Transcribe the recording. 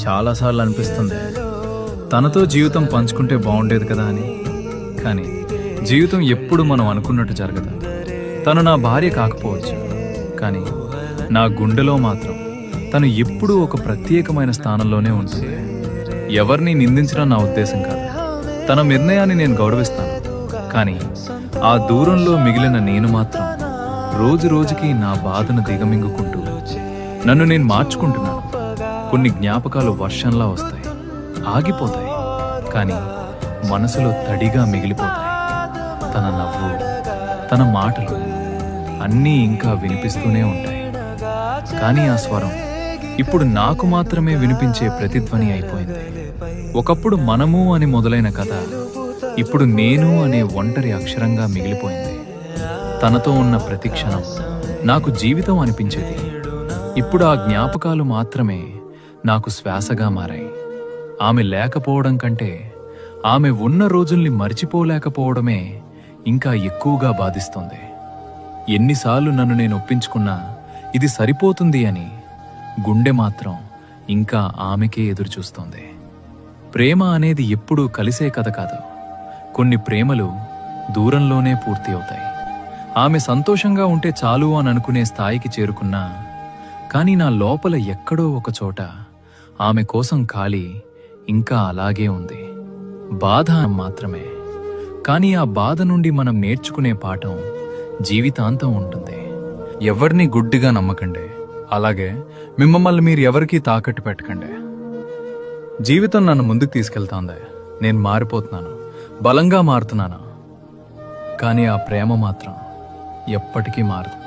చాలాసార్లు అనిపిస్తుంది తనతో జీవితం పంచుకుంటే బాగుండేది కదా అని. కానీ జీవితం ఎప్పుడు మనం అనుకున్నట్టు జరగదు. తను నా భార్య కాకపోవచ్చు, కానీ నా గుండెలో మాత్రం తను ఎప్పుడూ ఒక ప్రత్యేకమైన స్థానంలోనే ఉంటుంది. ఎవరిని నిందించడం నా ఉద్దేశం కాదు. తన నిర్ణయాన్ని నేను గౌరవిస్తాను. కానీ ఆ దూరంలో మిగిలిన నేను మాత్రం రోజు రోజుకి నా బాధను దిగమింగుకుంటూ నన్ను నేను మార్చుకుంటున్నాను. కొన్ని జ్ఞాపకాలు వర్షంలా వస్తాయి, ఆగిపోతాయి, కానీ మనసులో తడిగా మిగిలిపోతాయి. తన నవ్వు, తన మాటలు అన్నీ ఇంకా వినిపిస్తూనే ఉంటాయి. కానీ ఆ స్వరం ఇప్పుడు నాకు మాత్రమే వినిపించే ప్రతిధ్వని అయిపోయింది. ఒకప్పుడు మనము అని మొదలైన కథ ఇప్పుడు నేను అనే ఒంటరి అక్షరంగా మిగిలిపోయింది. తనతో ఉన్న ప్రతి క్షణం నాకు జీవితం అనిపించేది. ఇప్పుడు ఆ జ్ఞాపకాలు మాత్రమే నాకు శ్వాసగా మారాయి. ఆమె లేకపోవడం కంటే ఆమె ఉన్న రోజుల్ని మర్చిపోలేకపోవడమే ఇంకా ఎక్కువగా బాధిస్తుంది. ఎన్నిసార్లు నన్ను నేను ఒప్పించుకున్నా ఇది సరిపోతుంది అని, గుండె మాత్రం ఇంకా ఆమెకే ఎదురుచూస్తోంది. ప్రేమ అనేది ఎప్పుడూ కలిసే కథ కాదు. కొన్ని ప్రేమలు దూరంలోనే పూర్తి అవుతాయి. ఆమె సంతోషంగా ఉంటే చాలు అని అనుకునే స్థాయికి చేరుకున్నా, కానీ నా లోపల ఎక్కడో ఒక చోట ఆమె కోసం ఖాళీ ఇంకా అలాగే ఉంది. బాధ మాత్రమే, కానీ ఆ బాధ నుండి మనం నేర్చుకునే పాఠం జీవితాంతం ఉంటుంది. ఎవరిని గుడ్డిగా నమ్మకండి, అలాగే మిమ్మల్ని మీరు ఎవరికీ తాకట్టు పెట్టకండి. జీవితం నన్ను ముందుకు తీసుకెళ్తోంది. నేను మారిపోతున్నాను, బలంగా మారుతున్నాను. కానీ ఆ ప్రేమ మాత్రం ఎప్పటికీ మారదు.